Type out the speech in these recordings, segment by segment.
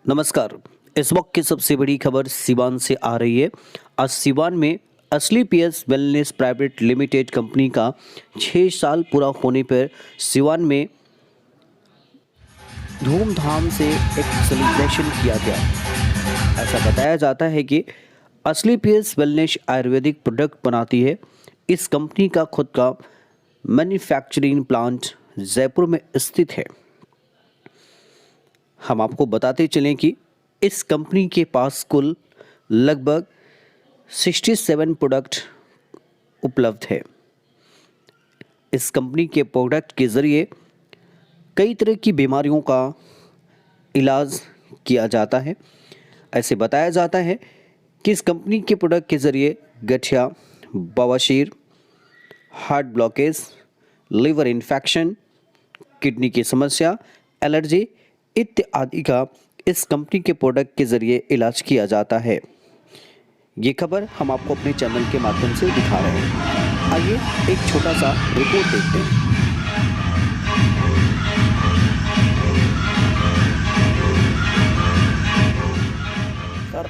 नमस्कार। इस वक्त की सबसे बड़ी खबर सिवान से आ रही है। आज सिवान में असली PS wellness private limited company का 6 साल पूरा होने पर सिवान में धूमधाम से एक सेलिब्रेशन किया गया। ऐसा बताया जाता है कि असली पीएस वेलनेस आयुर्वेदिक प्रोडक्ट बनाती है। इस कंपनी का खुद का मैन्युफैक्चरिंग प्लांट जयपुर में स्थित है। हम आपको बताते चलें कि इस कंपनी के पास कुल लगभग 67 प्रोडक्ट उपलब्ध है। इस कंपनी के प्रोडक्ट के ज़रिए कई तरह की बीमारियों का इलाज किया जाता है। ऐसे बताया जाता है कि इस कंपनी के प्रोडक्ट के ज़रिए गठिया, बवासीर, heart blockage, liver infection, kidney की समस्या, एलर्जी इत्यादि का इस कंपनी के प्रोडक्ट के ज़रिए इलाज किया जाता है। ये खबर हम आपको अपने चैनल के माध्यम से दिखा रहे हैं। आइए एक छोटा सा रिपोर्ट देखते हैं। सर,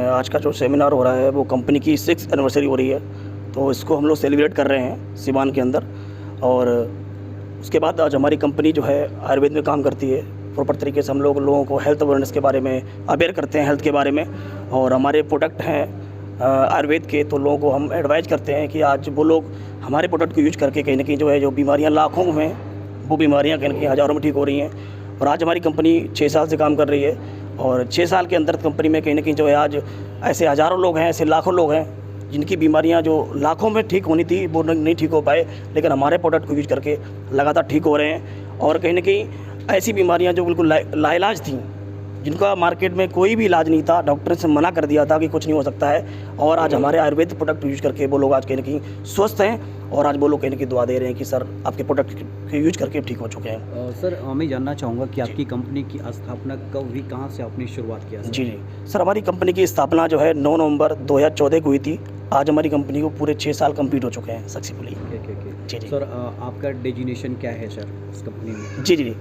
आज का जो सेमिनार हो रहा है वो कंपनी की 6th एनिवर्सरी हो रही है, तो इसको हम लोग सेलिब्रेट कर रहे हैं सिवान के अंदर। और उसके बाद आज हमारी कंपनी जो है आयुर्वेद में काम करती है। प्रॉपर तरीके से हम लोगों को हेल्थ अवेयरनेस के बारे में अवेयर करते हैं, हेल्थ के बारे में। और हमारे प्रोडक्ट हैं आयुर्वेद के, तो लोगों को हम एडवाइज करते हैं कि आज वो लोग हमारे प्रोडक्ट को यूज करके कहीं ना कहीं जो है जो बीमारियां लाखों में हैं, वो बीमारियां कहीं ना कहीं हज़ारों में ठीक हो रही हैं। और आज हमारी कंपनी 6 साल से काम कर रही है, और 6 साल के अंदर कंपनी में कहीं ना कहीं जो है आज ऐसे हज़ारों लोग हैं, ऐसे लाखों लोग हैं जिनकी बीमारियां जो लाखों में ठीक होनी थी वो नहीं ठीक हो पाए, लेकिन हमारे प्रोडक्ट को यूज करके लगातार ठीक हो रहे हैं। और कहीं ना कहीं ऐसी बीमारियां जो बिल्कुल लाइलाज थी, जिनका मार्केट में कोई भी इलाज नहीं था, डॉक्टर से मना कर दिया था कि कुछ नहीं हो सकता है, और आज हमारे आयुर्वेद प्रोडक्ट यूज करके वो लोग आज कहीं ना कहीं स्वस्थ हैं। और आज वो लोग कहीं ना कहीं दुआ दे रहे हैं कि सर आपके प्रोडक्ट के यूज करके ठीक हो चुके हैं। सर, मैं जानना चाहूँगा कि आपकी कंपनी की स्थापना कब हुई, कहाँ से आपने शुरुआत किया? जी सर, हमारी कंपनी की स्थापना जो है 9 नवंबर 2014 को हुई थी। आज हमारी कंपनी को पूरे 6 साल कंप्लीट हो चुके हैं सक्सेसफुली। जी सर, आपका डेजिग्नेशन क्या है सर इस कंपनी में? जी,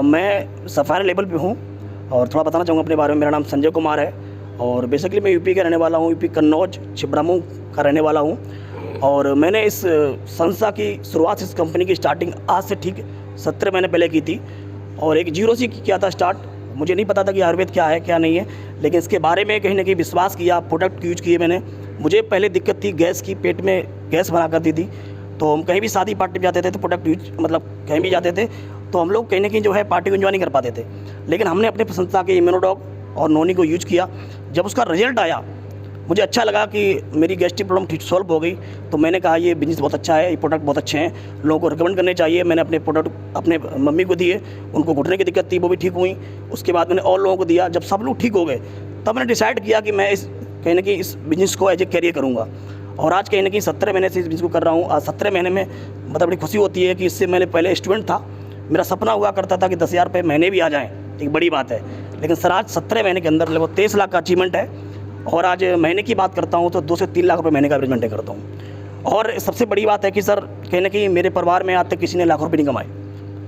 मैं सफायर लेवल पे हूँ। और थोड़ा बताना चाहूँगा अपने बारे में। मेरा नाम संजय कुमार है, और बेसिकली मैं यूपी का रहने वाला हूँ, यूपी कन्नौज छिबरामऊ का रहने वाला हूँ। और मैंने इस संस्था की शुरुआत, इस कंपनी की स्टार्टिंग आज से ठीक 17 महीने पहले की थी, और एक जीरो से किया था स्टार्ट। मुझे नहीं पता था कि आयुर्वेद क्या है क्या नहीं है, लेकिन इसके बारे में कहीं ना कहीं विश्वास किया, प्रोडक्ट यूज किए मैंने। मुझे पहले दिक्कत थी गैस की, पेट में गैस बना करती थी, तो हम कहीं भी शादी पार्टी में जाते थे तो प्रोडक्ट यूज मतलब कहीं भी जाते थे तो हम लोग कहीं ना कहीं जो है पार्टी को एंजॉय नहीं कर पाते थे। लेकिन हमने अपने संस्था के इम्यूनोडॉग और नोनी को यूज किया। जब उसका रिजल्ट आया, मुझे अच्छा लगा कि मेरी गैस्ट्रिक प्रॉब्लम ठीक सॉल्व हो गई, तो मैंने कहा ये बिज़नेस बहुत अच्छा है, ये प्रोडक्ट बहुत अच्छे हैं, लोगों को रिकमेंड करने चाहिए। मैंने अपने प्रोडक्ट अपने मम्मी को दिए, उनको घुटने की दिक्कत थी, वो भी ठीक हुई। उसके बाद मैंने और लोगों को दिया। जब सब लोग ठीक हो गए, तब मैंने डिसाइड किया कि मैं कहीं ना कहीं इस बिज़नेस को एज ए कैरियर करूँगा। और आज कहीं ना कहीं 17 महीने से इस बिज़नेस को कर रहा हूँ। आज 17 महीने में मतलब बड़ी खुशी होती है कि इससे मैंने पहले स्टूडेंट था, मेरा सपना हुआ करता था कि 10,000 रुपये महीने भी आ जाएँ, एक बड़ी बात है। लेकिन सर आज 17 महीने के अंदर लगभग 23 लाख का अचीवमेंट है। और आज महीने की बात करता हूँ तो 2 से 3 लाख रुपये महीने का एवरेज मेंटेन करता हूँ। और सबसे बड़ी बात है कि सर कहीं ना कहीं मेरे परिवार में आज तक किसी ने लाख रुपये नहीं कमाए,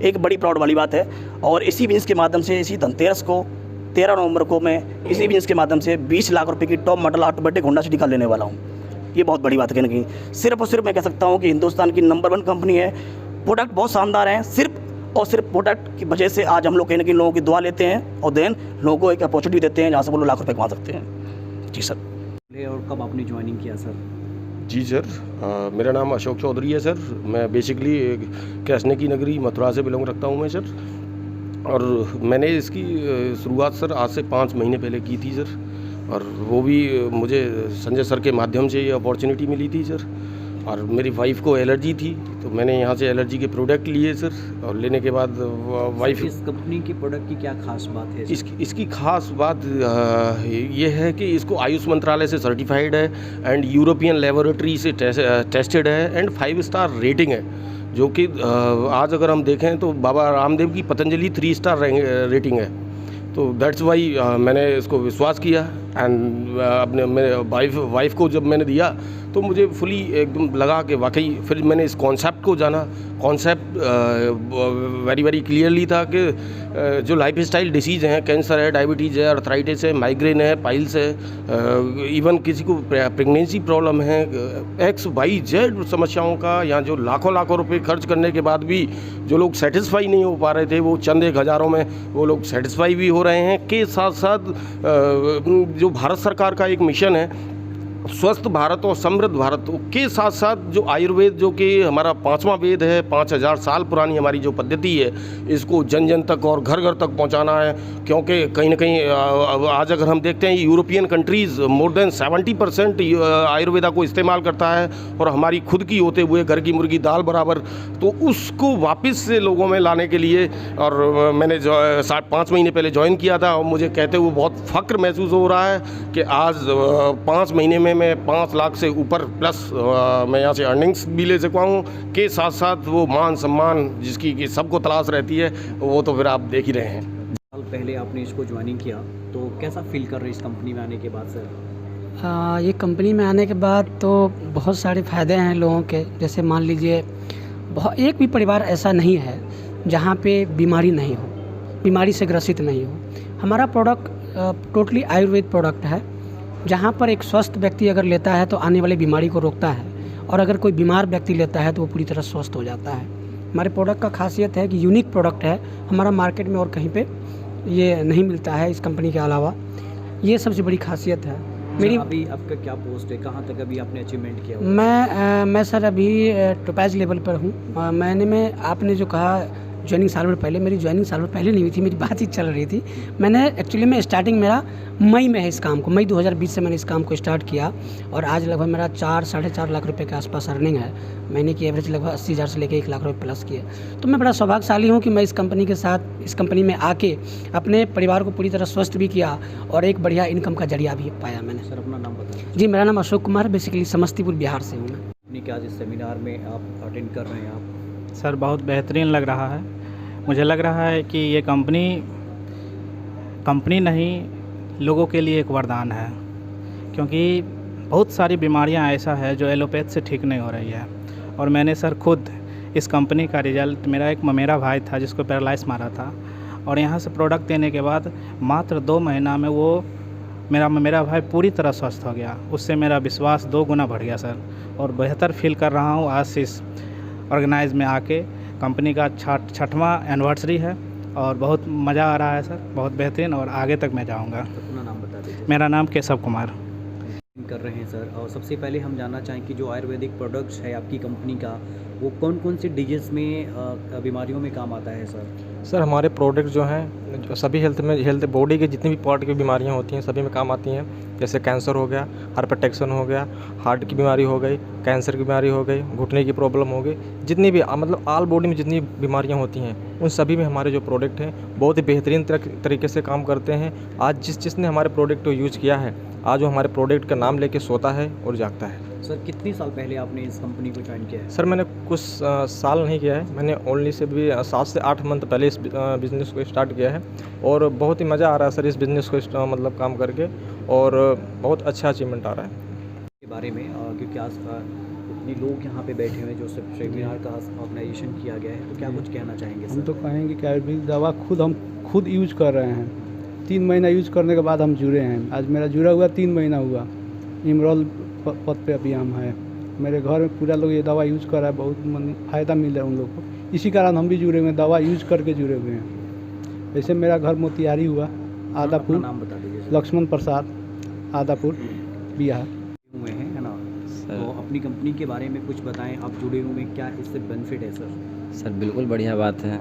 एक बड़ी प्राउड वाली बात है। और इसी बिज़नेस के माध्यम से, इसी धनतेरस को 13 नवंबर को मैं इसी बिज़नेस के माध्यम से 20 लाख रुपये की top model automatic Honda city car लेने वाला हूँ। ये बहुत बड़ी बात है। कहीं ना कहीं सिर्फ और सिर्फ मैं कह सकता हूँ कि हिंदुस्तान की नंबर 1 कंपनी है। प्रोडक्ट बहुत शानदार हैं, सिर्फ और सिर्फ प्रोडक्ट की वजह से आज हम लोग कहीं ना कहीं लोगों की दुआ लेते हैं, और देन लोगों को एक अपॉर्चुनिटी देते हैं जहाँ से वो लोग लाख रुपये कमा सकते हैं। जी सर। और कब आपने ज्वाइनिंग किया सर? जी सर, मेरा नाम अशोक चौधरी है सर। मैं बेसिकली कृष्ण की नगरी मथुरा से बिलोंग रखता हूँ मैं सर। और मैंने इसकी शुरुआत सर आज से 5 महीने पहले की थी सर, और वो भी मुझे संजय सर के माध्यम से ये अपॉर्चुनिटी मिली थी सर। और मेरी वाइफ को एलर्जी थी, तो मैंने यहाँ से एलर्जी के प्रोडक्ट लिए सर, और लेने के बाद वाइफ। इस कंपनी की प्रोडक्ट की क्या खास बात है? इसकी खास बात ये है कि इसको आयुष मंत्रालय से सर्टिफाइड है, एंड यूरोपियन लेबोरेटरी से टेस्टेड है, एंड 5 स्टार रेटिंग है। जो कि आज अगर हम देखें तो बाबा रामदेव की पतंजलि 3 स्टार रेटिंग है। तो दैट्स वाई मैंने इसको विश्वास किया एंड अपने मेरे वाइफ को जब मैंने दिया तो मुझे फुली एकदम लगा कि वाकई, फिर मैंने इस कॉन्सेप्ट को जाना। कॉन्सेप्ट वेरी वेरी क्लियरली था कि जो लाइफ स्टाइल डिसीज़ हैं, कैंसर है, डायबिटीज़ है, अर्थराइटिस है, माइग्रेन है, पाइल्स है, इवन किसी को प्रेगनेंसी प्रॉब्लम है, XYZ समस्याओं का, यहाँ जो लाखों लाखों रुपए खर्च करने के बाद भी जो लोग सेटिस्फाई नहीं हो पा रहे थे, वो चंद एक हज़ारों में वो लोग सेटिस्फाई भी हो रहे हैं। के साथ साथ जो भारत सरकार का एक मिशन है स्वस्थ भारत और समृद्ध भारत के साथ साथ जो आयुर्वेद, जो कि हमारा 5वां वेद है, 5000 साल पुरानी हमारी जो पद्धति है, इसको जन जन तक और घर घर तक पहुंचाना है। क्योंकि कहीं ना कहीं आज अगर हम देखते हैं European countries more than 70% Ayurveda को इस्तेमाल करता है, और हमारी खुद की होते हुए घर की मुर्गी दाल बराबर, तो उसको वापस से लोगों में लाने के लिए, और मैंने 5 महीने पहले ज्वाइन किया था, और मुझे कहते हुए बहुत फ़ख्र महसूस हो रहा है कि आज 5 महीने में मैं 5 लाख से ऊपर प्लस मैं यहाँ से अर्निंग्स भी ले सका हूँ। के साथ साथ वो मान सम्मान जिसकी कि सबको तलाश रहती है, वो तो फिर आप देख ही रहे हैं। साल पहले आपने इसको ज्वाइनिंग किया, तो कैसा फील कर रहे हैं इस कंपनी में आने के बाद सर? ये कंपनी में आने के बाद तो बहुत सारे फ़ायदे हैं लोगों के। जैसे मान लीजिए एक भी परिवार ऐसा नहीं है जहाँ पे बीमारी नहीं हो, बीमारी से ग्रसित नहीं हो। हमारा प्रोडक्ट टोटली आयुर्वेद प्रोडक्ट है, जहाँ पर एक स्वस्थ व्यक्ति अगर लेता है तो आने वाली बीमारी को रोकता है, और अगर कोई बीमार व्यक्ति लेता है तो वो पूरी तरह स्वस्थ हो जाता है। हमारे प्रोडक्ट का खासियत है कि यूनिक प्रोडक्ट है, हमारा मार्केट में और कहीं पे ये नहीं मिलता है इस कंपनी के अलावा। ये सबसे बड़ी खासियत है मेरी। अभी आपका क्या पोस्ट है, कहाँ तक अभी आपने अचीवमेंट किया? मैं सर अभी टोपैज लेवल पर हूँ। मैं आपने जो कहा ज्वाइनिंग साल भर पहले, मेरी ज्वाइनिंग साल भर पहले नहीं हुई थी, मेरी बात ही चल रही थी। मैंने एक्चुअली में स्टार्टिंग मेरा मई में है इस काम को, मई 2020 से मैंने इस काम को स्टार्ट किया, और आज लगभग मेरा 4-4.5 लाख रुपए के आसपास अर्निंग है। महीने की एवरेज लगभग 80,000 से लेकर 1 लाख रुपए प्लस की है। तो मैं बड़ा सौभाग्यशाली हूँ कि मैं इस कंपनी के साथ, इस कंपनी में आके अपने परिवार को पूरी तरह स्वस्थ भी किया और एक बढ़िया इनकम का जरिया भी पाया मैंने। सर अपना नाम बताइए। जी, मेरा नाम अशोक कुमार, बेसिकली समस्तीपुर बिहार से हूँ मैं। अपनी क्या आज इस सेमिनार में आप अटेंड कर रहे हैं आप? सर बहुत बेहतरीन लग रहा है। मुझे लग रहा है कि ये कंपनी नहीं, लोगों के लिए एक वरदान है, क्योंकि बहुत सारी बीमारियां ऐसा है जो एलोपैथ से ठीक नहीं हो रही है। और मैंने सर खुद इस कंपनी का रिजल्ट, मेरा भाई था जिसको पैरालाइज मारा था, और यहाँ से प्रोडक्ट देने के बाद मात्र 2 महीना में वो मेरा भाई पूरी तरह स्वस्थ हो गया। उससे मेरा विश्वास 2 गुना बढ़ गया सर, और बेहतर फील कर रहा हूँ आज से इस ऑर्गेनाइज में आके। कंपनी का 6वां एनिवर्सरी है और बहुत मज़ा आ रहा है सर, बहुत बेहतरीन, और आगे तक मैं जाऊंगा। अपना नाम बता दीजिए। मेरा नाम केशव कुमार कर रहे हैं सर, और सबसे पहले हम जानना चाहें कि जो आयुर्वेदिक प्रोडक्ट्स है आपकी कंपनी का, वो कौन कौन सी डिजीज़ में बीमारियों में काम आता है सर? सर हमारे प्रोडक्ट जो हैं जो सभी हेल्थ बॉडी के जितनी भी पार्ट की बीमारियां होती हैं सभी में काम आती हैं। जैसे कैंसर हो गया, हाइपरटेंशन हो गया, हार्ट की बीमारी हो गई, कैंसर की बीमारी हो गई, घुटने की प्रॉब्लम हो गई, जितनी भी मतलब ऑल बॉडी में जितनी बीमारियां होती हैं उन सभी में हमारे जो प्रोडक्ट हैं बहुत ही बेहतरीन तरीके से काम करते हैं। आज जिसने हमारे प्रोडक्ट को यूज़ किया है, आज वो हमारे प्रोडक्ट का नाम लेके सोता है और जागता है। सर कितने साल पहले आपने इस कंपनी को ज्वाइन किया है? सर मैंने कुछ साल नहीं किया है, मैंने ओनली से भी 7 से 8 मंथ पहले इस बिज़नेस को स्टार्ट किया है, और बहुत ही मज़ा आ रहा है सर इस बिज़नेस को मतलब काम करके, और बहुत अच्छा अचीवमेंट आ रहा है के बारे में। क्योंकि आज इतने लोग यहाँ पे बैठे हुए जो सेमिनार का ऑर्गेनाइजेशन किया गया है, तो क्या कुछ कहना चाहेंगे हम सर? तो कहेंगे कि आयुर्वेदिक दवा हम खुद यूज कर रहे हैं। 3 महीना यूज करने के बाद हम जुड़े हैं। आज मेरा जुड़ा हुआ 3 महीना हुआ। इमरोल पद पे अभी हम हैं। मेरे घर में पूरा लोग ये दवा यूज़ कर रहा है, बहुत फ़ायदा मिल रहा है उन लोग को। इसी कारण हम भी जुड़े हुए हैं, दवा यूज करके जुड़े हुए हैं। वैसे मेरा घर मोतिहारी हुआ, आदापुर, नाम बता दीजिए। लक्ष्मण प्रसाद, आदापुर, बिहार हुए हैं, है ना? तो अपनी कंपनी के बारे में कुछ बताएं, आप जुड़े हुए हैं, क्या इससे बेनिफिट है सर? सर बिल्कुल बढ़िया बात है,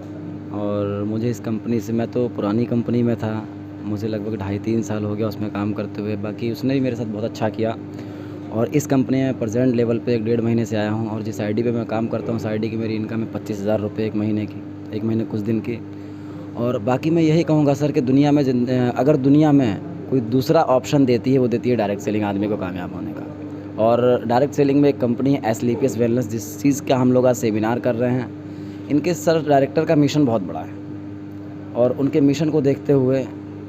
और मुझे इस कंपनी से, मैं तो पुरानी कंपनी में था, मुझे लगभग 2.5-3 साल हो गया उसमें काम करते हुए। बाकी उसने भी मेरे साथ बहुत अच्छा किया, और इस कंपनी में प्रेजेंट लेवल पे 1-1.5 महीने से आया हूँ। और जिस आईडी पे मैं काम करता हूँ, उस आईडी की मेरी इनकम है 25,000 रुपये 1 महीने की, 1 महीने कुछ दिन की। और बाकी मैं यही कहूँगा सर कि दुनिया में अगर दुनिया में कोई दूसरा ऑप्शन देती है, वो देती है डायरेक्ट सेलिंग आदमी को कामयाब होने का। और डायरेक्ट सेलिंग में एक कंपनी है एसलीपीएस वेलनेस, जिस चीज़ का हम लोग आज सेमिनार कर रहे हैं, इनके सर डायरेक्टर का मिशन बहुत बड़ा है, और उनके मिशन को देखते हुए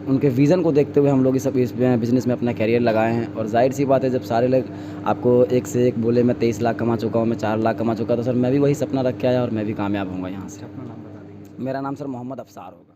उनके विज़न को देखते हुए हम लोग इस बिज़नेस में अपना करियर लगाए हैं। और जाहिर सी बात है, जब सारे लोग आपको एक से एक बोले मैं 23 लाख कमा चुका हूँ, मैं 4 लाख कमा चुका, तो सर मैं भी वही सपना रख के आया और मैं भी कामयाब होऊंगा यहाँ से। अपना नाम बता दीजिए। मेरा नाम सर मोहम्मद अफसार होगा।